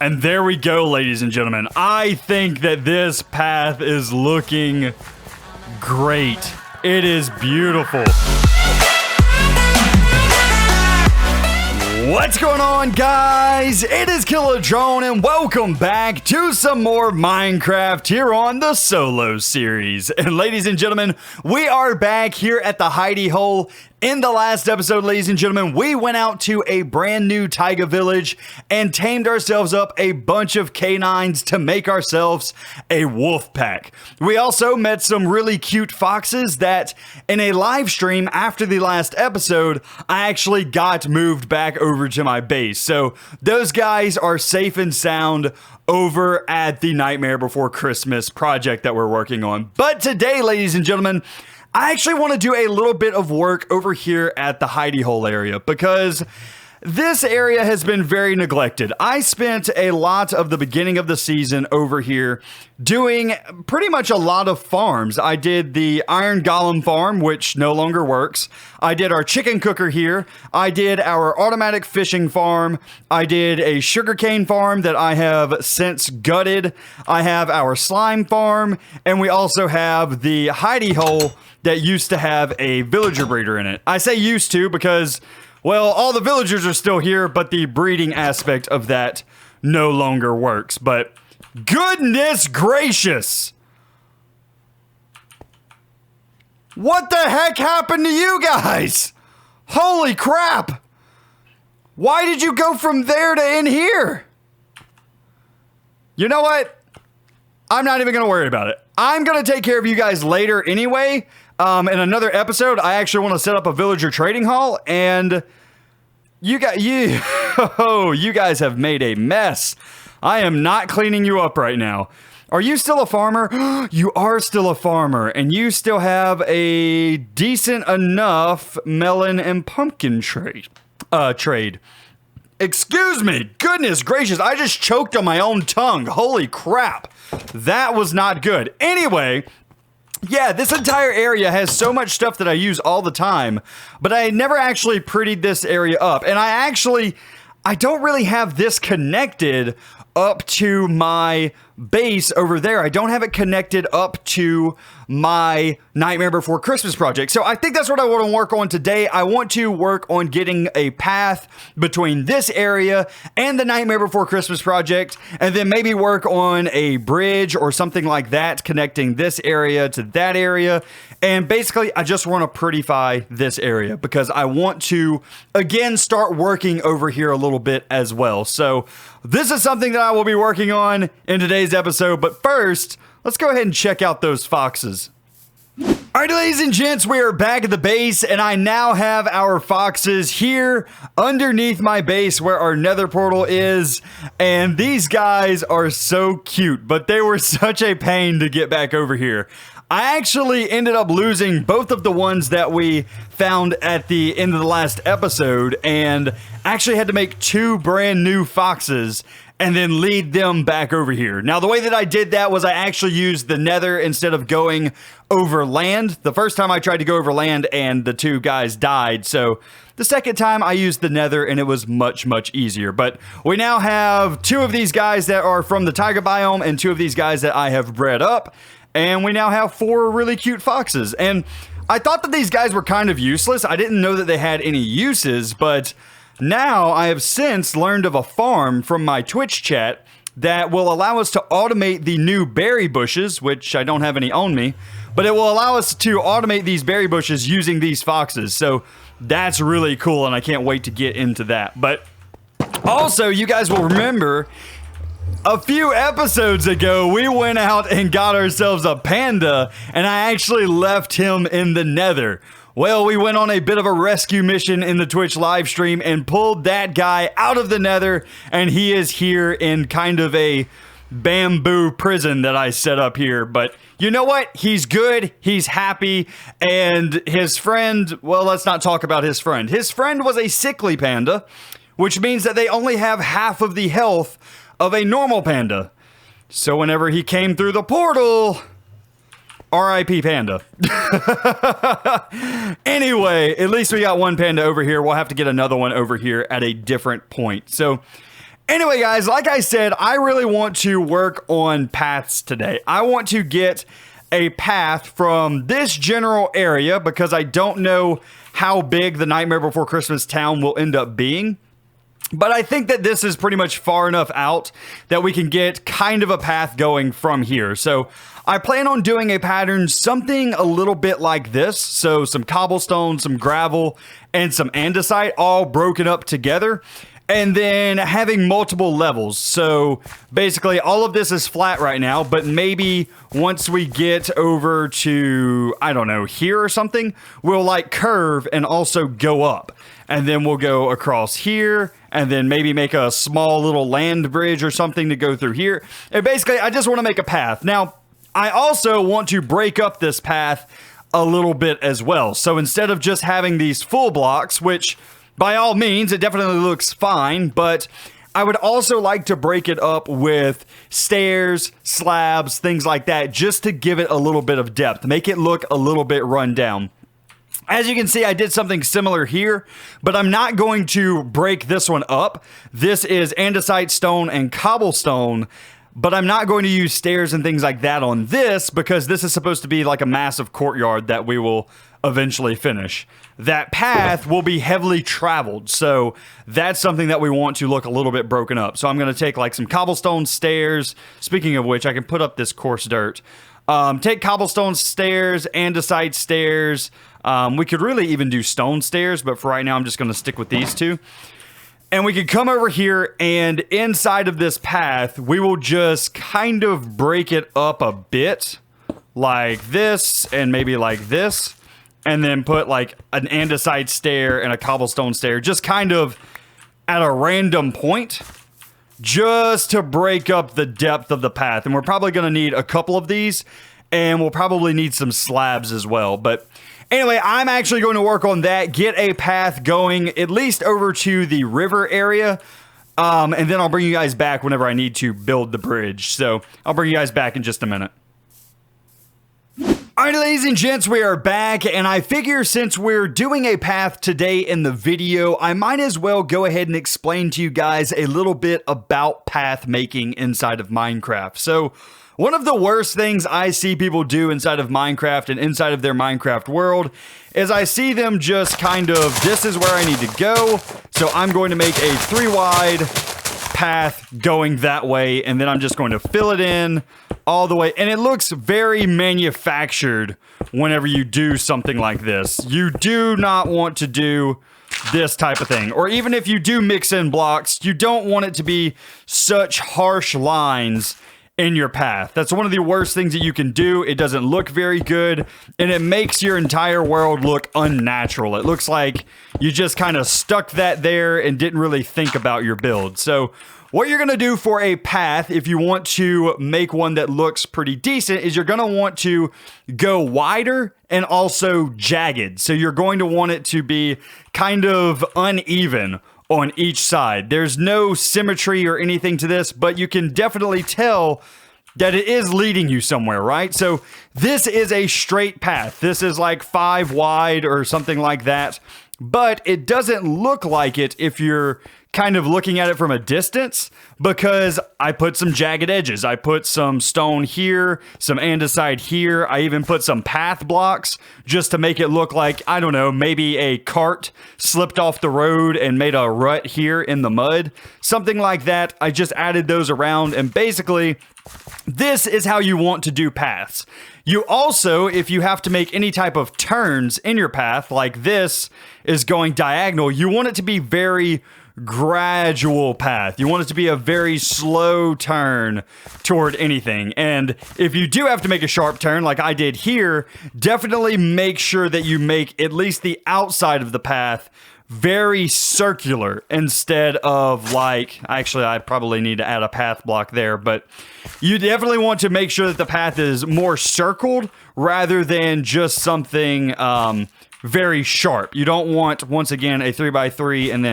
And there we go, ladies and gentlemen. I think that this path is looking great. It is beautiful. What's going on, guys? It is Kilodrone, and welcome back to some more Minecraft here on the Solo series. And ladies and gentlemen, we are back here at the hidey hole. In the last episode, ladies and gentlemen, we went out to a brand new taiga village and tamed ourselves up a bunch of canines to make ourselves a wolf pack. We also met some really cute foxes that in a live stream after the last episode, I actually got moved back over to my base. So those guys are safe and sound over at the Nightmare Before Christmas project that we're working on. But today, ladies and gentlemen, I actually want to do a little bit of work over here at the hidey hole area because this area has been very neglected. I spent a lot of the beginning of the season over here doing pretty much a lot of farms. I did the Iron Golem farm, which no longer works. I did our chicken cooker here. I did our automatic fishing farm. I did a sugarcane farm that I have since gutted. I have our slime farm, and we also have the hidey hole that used to have a villager breeder in it. I say used to because, well, all the villagers are still here, but the breeding aspect of that no longer works. But goodness gracious! What the heck happened to you guys? Holy crap! Why did you go from there to in here? You know what? I'm not even going to worry about it. I'm going to take care of you guys later anyway. In another episode, I actually want to set up a villager trading hall, and you guys have made a mess. I am not cleaning you up right now. Are you still a farmer? You are still a farmer, and you still have a decent enough melon and pumpkin trade. Excuse me. Goodness gracious, I just choked on my own tongue. Holy crap. That was not good. Anyway, yeah, this entire area has so much stuff that I use all the time, but I never actually prettied this area up. And I don't really have this connected up to my base over there. I don't have it connected up to my Nightmare Before Christmas project. So I think that's what I want to work on today. I want to work on getting a path between this area and the Nightmare Before Christmas project, and then maybe work on a bridge or something like that connecting this area to that area. And basically, I just want to prettify this area because I want to, again, start working over here a little bit as well. So this is something that I will be working on in today's episode. But first, let's go ahead and check out those foxes. Alright, ladies and gents, we are back at the base, and I now have our foxes here underneath my base where our nether portal is, and these guys are so cute, but they were such a pain to get back over here. I actually ended up losing both of the ones that we found at the end of the last episode, and actually had to make two brand new foxes and then lead them back over here. Now, the way that I did that was I actually used the nether instead of going over land. The first time I tried to go over land and the two guys died, so the second time I used the nether and it was much, much easier. But we now have two of these guys that are from the taiga biome and two of these guys that I have bred up, and we now have four really cute foxes. And I thought that these guys were kind of useless. I didn't know that they had any uses, but now I have since learned of a farm from my Twitch chat that will allow us to automate the new berry bushes, which I don't have any on me, but it will allow us to automate these berry bushes using these foxes. So that's really cool, and I can't wait to get into that. But also, you guys will remember a few episodes ago, we went out and got ourselves a panda, and I actually left him in the nether. Well, we went on a bit of a rescue mission in the Twitch live stream and pulled that guy out of the nether, and he is here in kind of a bamboo prison that I set up here. But you know what? He's good, he's happy, and his friend, well, let's not talk about his friend. His friend was a sickly panda, which means that they only have half of the health of a normal panda. So whenever he came through the portal, R.I.P. Panda. Anyway, at least we got one panda over here. We'll have to get another one over here at a different point. So Anyway, guys, like I said, I really want to work on paths today. I want to get a path from this general area because I don't know how big the Nightmare Before Christmas town will end up being. But I think that this is pretty much far enough out that we can get kind of a path going from here. So I plan on doing a pattern, something a little bit like this. So some cobblestone, some gravel, and some andesite all broken up together. And then having multiple levels. So basically all of this is flat right now, but maybe once we get over to, I don't know, here or something, we'll like curve and also go up. And then we'll go across here and then maybe make a small little land bridge or something to go through here. And basically I just want to make a path. Now, I also want to break up this path a little bit as well. So instead of just having these full blocks, which by all means, it definitely looks fine, but I would also like to break it up with stairs, slabs, things like that, just to give it a little bit of depth, make it look a little bit run down. As you can see, I did something similar here, but I'm not going to break this one up. This is andesite, stone, and cobblestone, but I'm not going to use stairs and things like that on this because this is supposed to be like a massive courtyard that we will eventually finish. That path will be heavily traveled, so that's something that we want to look a little bit broken up. So I'm going to take like some cobblestone stairs. Speaking of which, I can put up this coarse dirt. Take cobblestone stairs, andesite stairs. We could really even do stone stairs, but for right now, I'm just going to stick with these two. And we could come over here, and inside of this path, we will just kind of break it up a bit, like this, and maybe like this. And then put like an andesite stair and a cobblestone stair just kind of at a random point just to break up the depth of the path. And we're probably going to need a couple of these and we'll probably need some slabs as well. But anyway, I'm actually going to work on that, get a path going at least over to the river area. And then I'll bring you guys back whenever I need to build the bridge. So I'll bring you guys back in just a minute. Alright, ladies and gents, we are back, and I figure since we're doing a path today in the video, I might as well go ahead and explain to you guys a little bit about path making inside of Minecraft. So, one of the worst things I see people do inside of Minecraft and inside of their Minecraft world is I see them just kind of, this is where I need to go, so I'm going to make a 3-wide path going that way, and then I'm just going to fill it in all the way, and it looks very manufactured whenever you do something like this. You do not want to do this type of thing, or even if you do mix in blocks, you don't want it to be such harsh lines in your path. That's one of the worst things that you can do. It doesn't look very good, and it makes your entire world look unnatural. It looks like you just kind of stuck that there and didn't really think about your build. So what you're going to do for a path, if you want to make one that looks pretty decent, is you're going to want to go wider and also jagged. So you're going to want it to be kind of uneven on each side. There's no symmetry or anything to this, but you can definitely tell that it is leading you somewhere, right? So this is a straight path. This is like 5 wide or something like that, but it doesn't look like it if you're kind of looking at it from a distance, because I put some jagged edges. I put some stone here, some andesite here. I even put some path blocks just to make it look like, I don't know, maybe a cart slipped off the road and made a rut here in the mud. Something like that. I just added those around, and basically this is how you want to do paths. You also, if you have to make any type of turns in your path, like this is going diagonal, you want it to be very gradual path. You want it to be a very slow turn toward anything. And if you do have to make a sharp turn like I did here, definitely make sure that you make at least the outside of the path very circular instead of like, actually I probably need to add a path block there, but you definitely want to make sure that the path is more circled rather than just something very sharp. You don't want, once again, a 3x3 and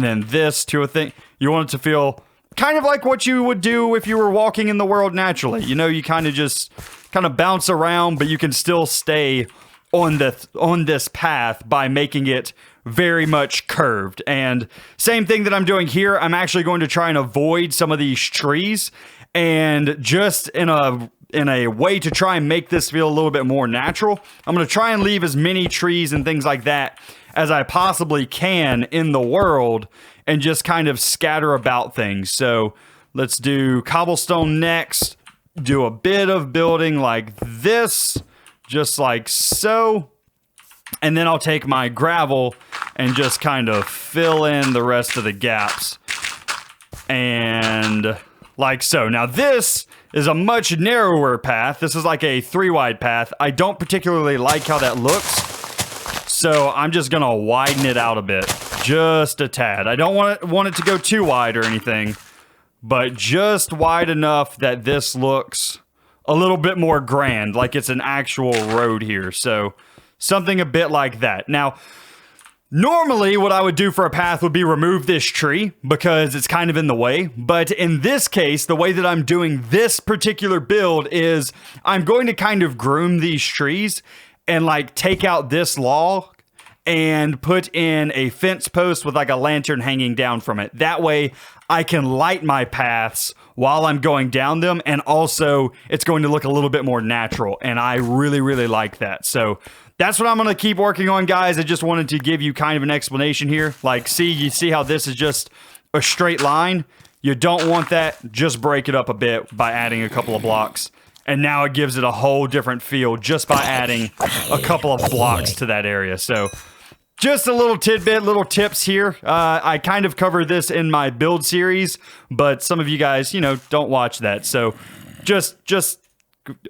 then this to a thing. You want it to feel kind of like what you would do if you were walking in the world naturally. You know, you kind of just bounce around, but you can still stay on this path by making it very much curved. And same thing that I'm doing here, I'm actually going to try and avoid some of these trees, and just in a way to try and make this feel a little bit more natural, I'm going to try and leave as many trees and things like that as I possibly can in the world, and just kind of scatter about things. So let's do cobblestone next, do a bit of building like this, just like so. And then I'll take my gravel and just kind of fill in the rest of the gaps. And like so. Now this is a much narrower path. This is like a 3-wide path. I don't particularly like how that looks, so I'm just gonna widen it out a bit, just a tad. I don't want it to go too wide or anything, but just wide enough that this looks a little bit more grand, like it's an actual road here. So something a bit like that. Now, normally what I would do for a path would be remove this tree because it's kind of in the way. But in this case, the way that I'm doing this particular build is I'm going to kind of groom these trees and like take out this log and put in a fence post with like a lantern hanging down from it. That way I can light my paths while I'm going down them, and also it's going to look a little bit more natural, and I really, really like that. So that's what I'm going to keep working on, guys. I just wanted to give you kind of an explanation here. Like, you see how this is just a straight line? You don't want that. Just break it up a bit by adding a couple of blocks. And now it gives it a whole different feel just by adding a couple of blocks to that area. So just a little tidbit, little tips here. I kind of cover this in my build series, but some of you guys, don't watch that. So just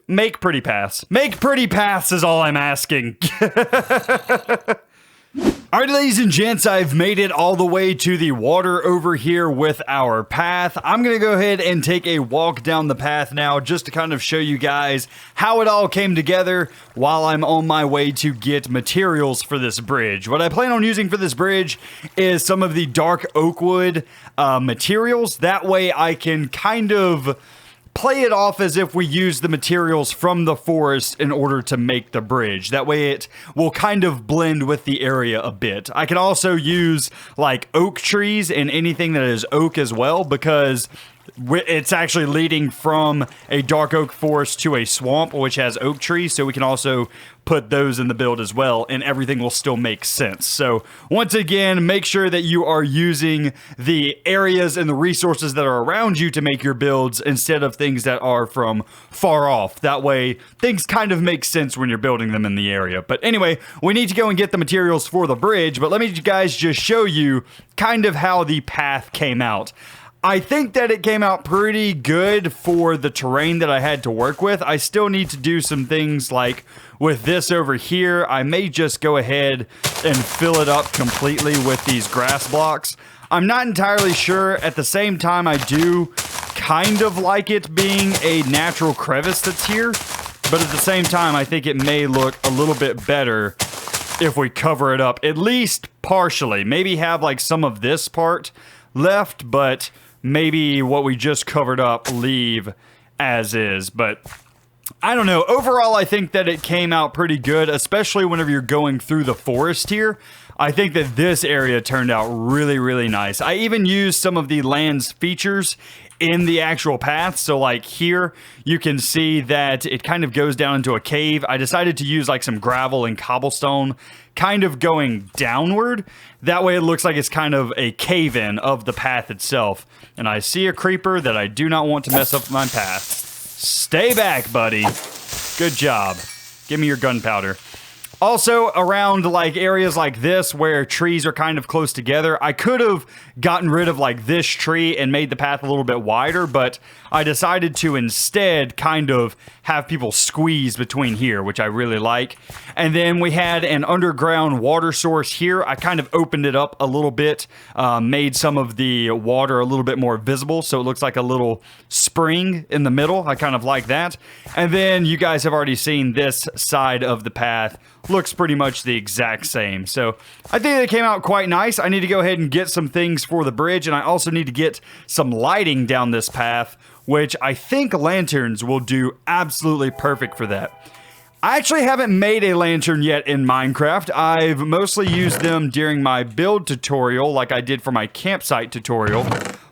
make pretty paths. Make pretty paths is all I'm asking. All right, ladies and gents, I've made it all the way to the water over here with our path. I'm going to go ahead and take a walk down the path now just to kind of show you guys how it all came together while I'm on my way to get materials for this bridge. What I plan on using for this bridge is some of the dark oak wood materials. That way I can kind of play it off as if we use the materials from the forest in order to make the bridge. That way it will kind of blend with the area a bit. I can also use like oak trees and anything that is oak as well, because it's actually leading from a dark oak forest to a swamp which has oak trees, so we can also put those in the build as well, and everything will still make sense. So once again, make sure that you are using the areas and the resources that are around you to make your builds instead of things that are from far off. That way things kind of make sense when you're building them in the area. But anyway, we need to go and get the materials for the bridge, but let me guys just show you kind of how the path came out. I think that it came out pretty good for the terrain that I had to work with. I still need to do some things like with this over here. I may just go ahead and fill it up completely with these grass blocks. I'm not entirely sure. At the same time, I do kind of like it being a natural crevice that's here. But at the same time, I think it may look a little bit better if we cover it up, at least partially. Maybe have like some of this part left, but maybe what we just covered up leave as is. But I don't know. Overall, I think that it came out pretty good, especially whenever you're going through the forest here. I think that this area turned out really, really nice. I even used some of the land's features in the actual path. So like here, you can see that it kind of goes down into a cave. I decided to use like some gravel and cobblestone kind of going downward. That way it looks like it's kind of a cave-in of the path itself. And I see a creeper that I do not want to mess up my path. Stay back, buddy. Good job. Give me your gunpowder. Also, around like areas like this where trees are kind of close together, I could have gotten rid of like this tree and made the path a little bit wider, but I decided to instead kind of have people squeeze between here, which I really like. And then we had an underground water source here. I kind of opened it up a little bit, made some of the water a little bit more visible, so it looks like a little spring in the middle. I kind of like that. And then you guys have already seen this side of the path. Looks pretty much the exact same. So I think it came out quite nice. I need to go ahead and get some things for the bridge, and I also need to get some lighting down this path, which I think lanterns will do absolutely perfect for that. I actually haven't made a lantern yet in Minecraft. I've mostly used them during my build tutorial, like I did for my campsite tutorial,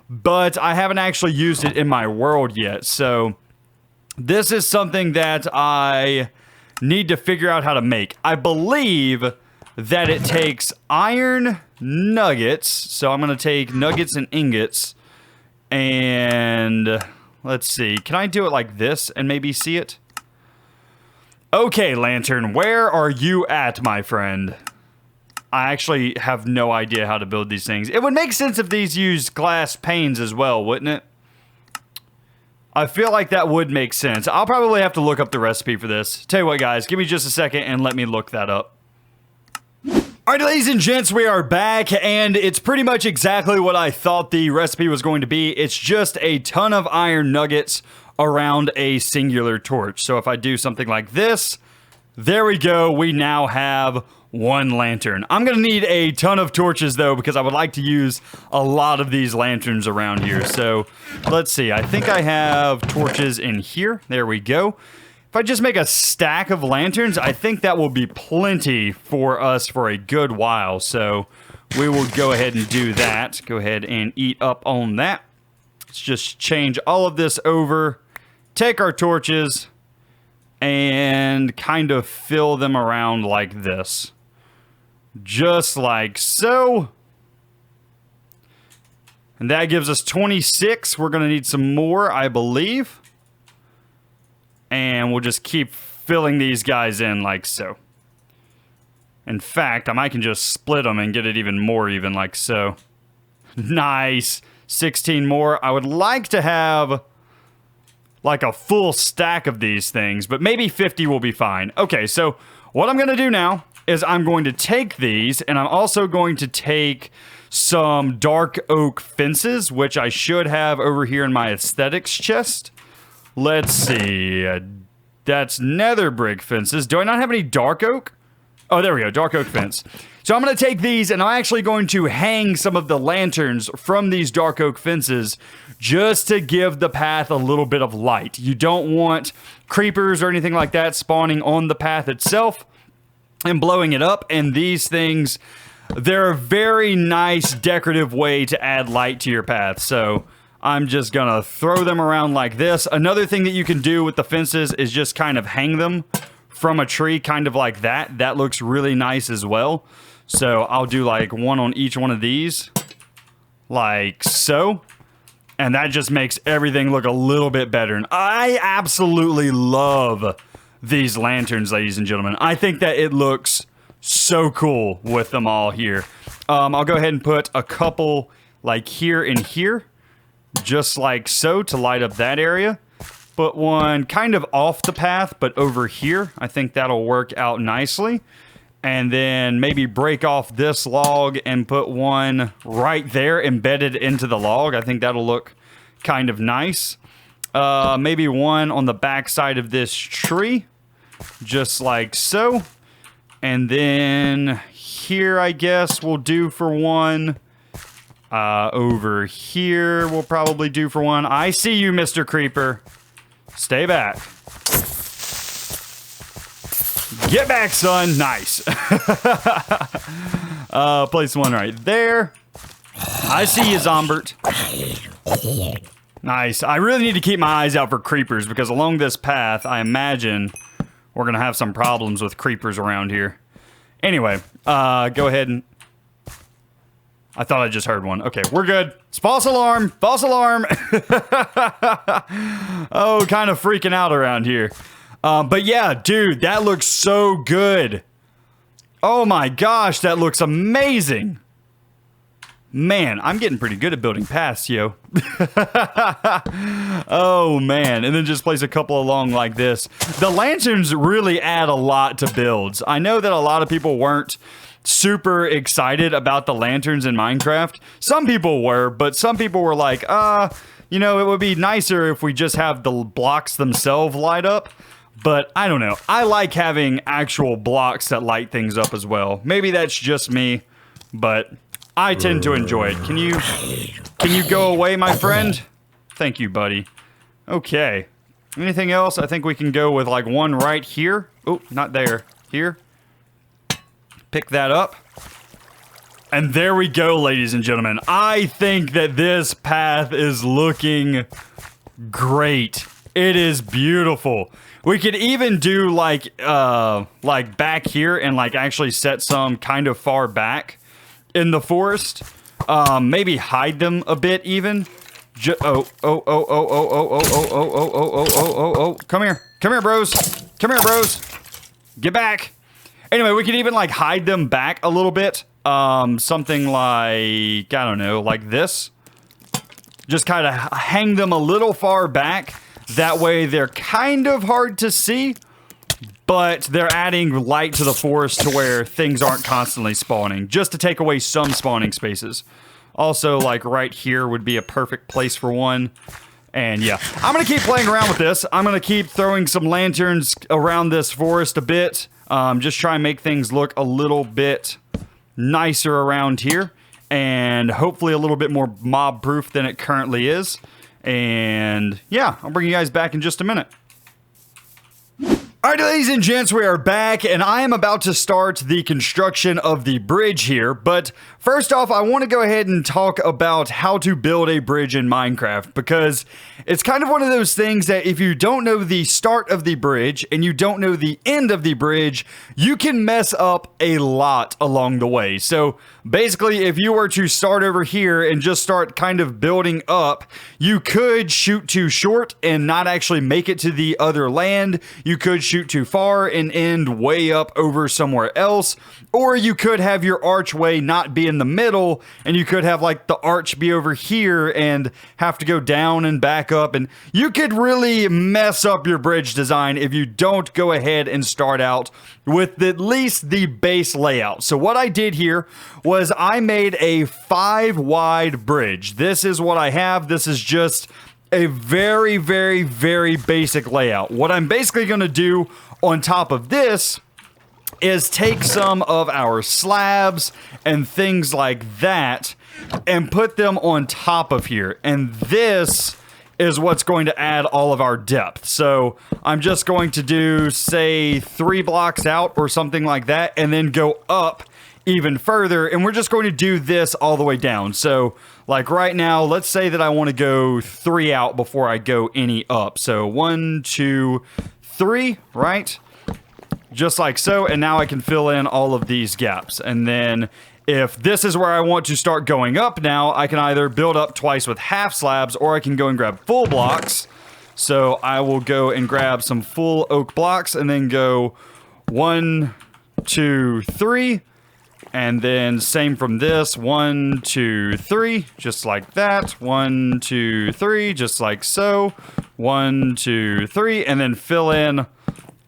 but I haven't actually used it in my world yet. So this is something that I need to figure out how to make. I believe that it takes iron nuggets. So I'm going to take nuggets and ingots. And let's see. Can I do it like this and maybe see it? Okay, lantern, where are you at, my friend? I actually have no idea how to build these things. It would make sense if these used glass panes as well, wouldn't it? I feel like that would make sense. I'll probably have to look up the recipe for this. Tell you what, guys, give me just a second and let me look that up. Alright, ladies and gents, we are back, and it's pretty much exactly what I thought the recipe was going to be. It's just a ton of iron nuggets around a singular torch. So if I do something like this, there we go. We now have one lantern. I'm going to need a ton of torches, though, because I would like to use a lot of these lanterns around here. So let's see. I think I have torches in here. There we go. If I just make a stack of lanterns, I think that will be plenty for us for a good while. So we will go ahead and do that. Go ahead and eat up on that. Let's just change all of this over. Take our torches and kind of fill them around like this. Just like so. And that gives us 26. We're going to need some more, I believe. And we'll just keep filling these guys in like so. In fact, I can just split them and get it even more even like so. Nice. 16 more. I would like to have like a full stack of these things, but maybe 50 will be fine. Okay, so what I'm going to do now is I'm going to take these, and I'm also going to take some dark oak fences, which I should have over here in my aesthetics chest. Let's see. That's nether brick fences. Do I not have any dark oak? Oh, there we go. Dark oak fence. So I'm going to take these, and I'm actually going to hang some of the lanterns from these dark oak fences just to give the path a little bit of light. You don't want creepers or anything like that spawning on the path itself and blowing it up. And these things, they're a very nice decorative way to add light to your path. So I'm just going to throw them around like this. Another thing that you can do with the fences is just kind of hang them from a tree, kind of like that. That looks really nice as well. So I'll do like one on each one of these, like so. And that just makes everything look a little bit better. And I absolutely love these lanterns, ladies and gentlemen. I think that it looks so cool with them all here. I'll go ahead and put a couple like here and here, just like so, to light up that area. Put one kind of off the path, but over here. I think that'll work out nicely. And then maybe break off this log and put one right there embedded into the log. I think that'll look kind of nice. Maybe one on the back side of this tree, just like so. And then here, I guess, we'll do for one. Over here, we'll probably do for one. I see you, Mr. Creeper. Stay back. Get back, son. Nice. Place one right there. I see you, Zombert. Nice. I really need to keep my eyes out for creepers, because along this path, I imagine we're going to have some problems with creepers around here. Anyway, go ahead and... I thought I just heard one. Okay, we're good. It's false alarm. False alarm. Oh, kind of freaking out around here. But yeah, dude, that looks so good. Oh my gosh, that looks amazing. Man, I'm getting pretty good at building paths, yo. Oh man, and then just place a couple along like this. The lanterns really add a lot to builds. I know that a lot of people weren't super excited about the lanterns in Minecraft. Some people were, but some people were like, you know, it would be nicer if we just have the blocks themselves light up. But I don't know. I like having actual blocks that light things up as well. Maybe that's just me, but I tend to enjoy it. Can you go away, my friend? Thank you, buddy. Okay. Anything else? I think we can go with like one right here. Oh, not there. Here. Pick that up. And there we go, ladies and gentlemen. I think that this path is looking great. It is beautiful. We could even do like back here and like actually set some kind of far back in the forest. Maybe hide them a bit even. Oh. Come here, bros. Come here, bros. Get back. Anyway, we could even like hide them back a little bit. Something like, I don't know, like this. Just kind of hang them a little far back. That way they're kind of hard to see, but they're adding light to the forest to where things aren't constantly spawning, just to take away some spawning spaces. Also, like right here would be a perfect place for one. And yeah, I'm going to keep playing around with this. I'm going to keep throwing some lanterns around this forest a bit. Just try and make things look a little bit nicer around here. And hopefully a little bit more mob-proof than it currently is. And yeah, I'll bring you guys back in just a minute. Alright, ladies and gents, we are back, and I am about to start the construction of the bridge here, but first off, I want to go ahead and talk about how to build a bridge in Minecraft, because it's kind of one of those things that if you don't know the start of the bridge, and you don't know the end of the bridge, you can mess up a lot along the way. So, basically, if you were to start over here and just start kind of building up, you could shoot too short and not actually make it to the other land. You could shoot too far and end way up over somewhere else, or you could have your archway not be in the middle, and you could have like the arch be over here and have to go down and back up, and you could really mess up your bridge design if you don't go ahead and start out with at least the base layout. So what I did here was I made a 5 wide bridge. This is what I have. This is just a very, very, very basic layout. What I'm basically going to do on top of this is take some of our slabs and things like that and put them on top of here. And this is what's going to add all of our depth. So I'm just going to do, say, 3 blocks out or something like that, and then go up even further, and we're just going to do this all the way down. So like right now, let's say that I want to go 3 out before I go any up. So 1, 2, 3, right? Just like so, and now I can fill in all of these gaps. And then if this is where I want to start going up now, I can either build up twice with half slabs, or I can go and grab full blocks. So I will go and grab some full oak blocks and then go 1, 2, 3. And then same from this, 1, 2, 3, just like that. 1, 2, 3, just like so. 1, 2, 3, and then fill in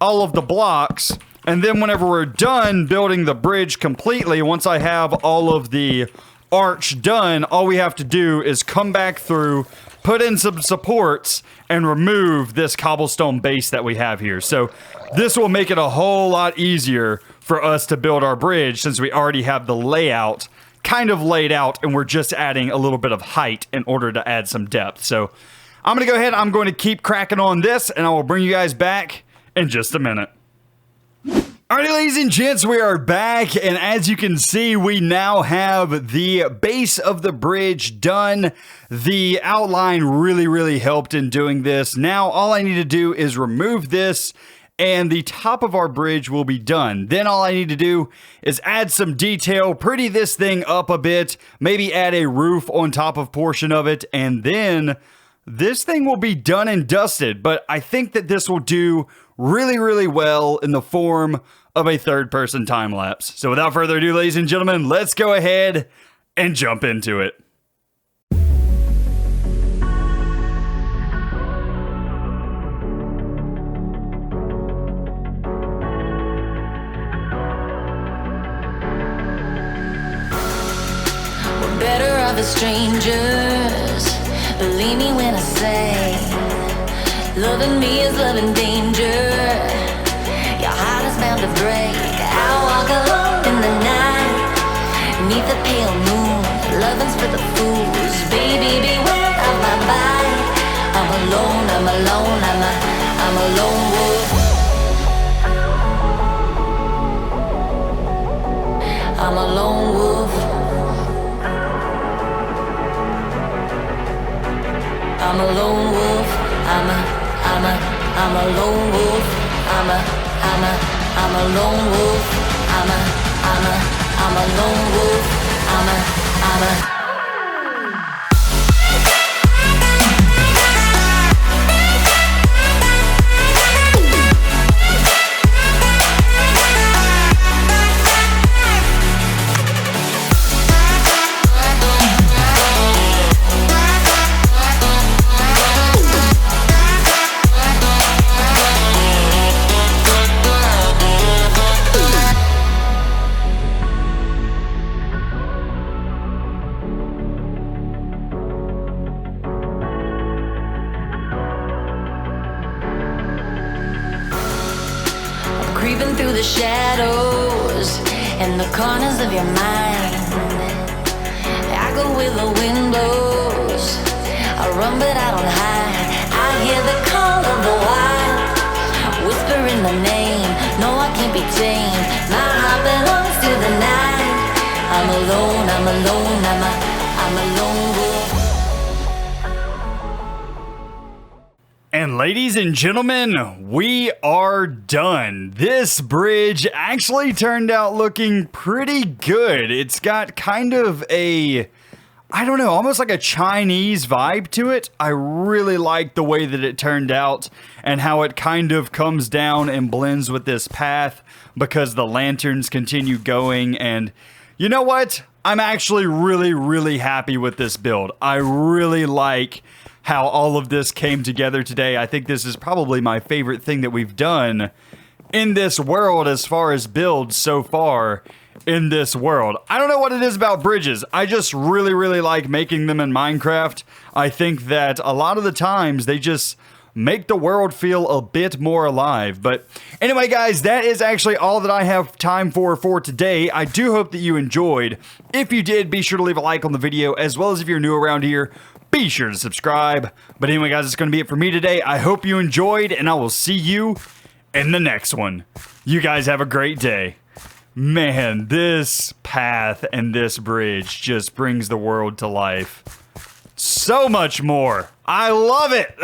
all of the blocks. And then whenever we're done building the bridge completely, once I have all of the arch done, all we have to do is come back through, put in some supports, and remove this cobblestone base that we have here. So this will make it a whole lot easier for us to build our bridge, since we already have the layout kind of laid out, and we're just adding a little bit of height in order to add some depth. So I'm going to go ahead, I'm going to keep cracking on this, and I will bring you guys back in just a minute. Alright, ladies and gents, we are back, and as you can see, we now have the base of the bridge done. The outline really helped in doing this. Now all I need to do is remove this, and the top of our bridge will be done. Then all I need to do is add some detail, pretty this thing up a bit, maybe add a roof on top of portion of it, and then this thing will be done and dusted. But I think that this will do really well in the form of a third-person time-lapse. So without further ado, ladies and gentlemen, let's go ahead and jump into it. Better off as strangers. Believe me when I say, loving me is loving danger. Your heart is bound to break. I walk alone in the night, neath the pale moon. Loving's for the fools. Baby, beware of my bite. I'm alone, I'm a lone wolf. I'm a lone wolf. I'm a lone wolf. I'm a lone wolf. I'm a lone wolf. I'm a lone wolf. I'm a creeping through the shadows and the corners of your mind. I go where the wind blows. I run but I don't hide. I hear the call of the wild, whispering the name. No, I can't be tamed. My heart belongs to the night. I'm alone, I'm alone, I'm a lone wolf. And ladies and gentlemen, we are done. This bridge actually turned out looking pretty good. It's got kind of a, I don't know, almost like a Chinese vibe to it. I really like the way that it turned out and how it kind of comes down and blends with this path because the lanterns continue going. And you know what? I'm actually really happy with this build. I really like how all of this came together today. I think this is probably my favorite thing that we've done in this world as far as builds so far in this world. I don't know what it is about bridges. I just really like making them in Minecraft. I think that a lot of the times they just make the world feel a bit more alive. But anyway, guys, that is actually all that I have time for today. I do hope that you enjoyed. If you did, be sure to leave a like on the video, as well as if you're new around here, be sure to subscribe. But anyway, guys, it's going to be it for me today. I hope you enjoyed, and I will see you in the next one. You guys have a great day. Man, this path and this bridge just brings the world to life so much more. I love it.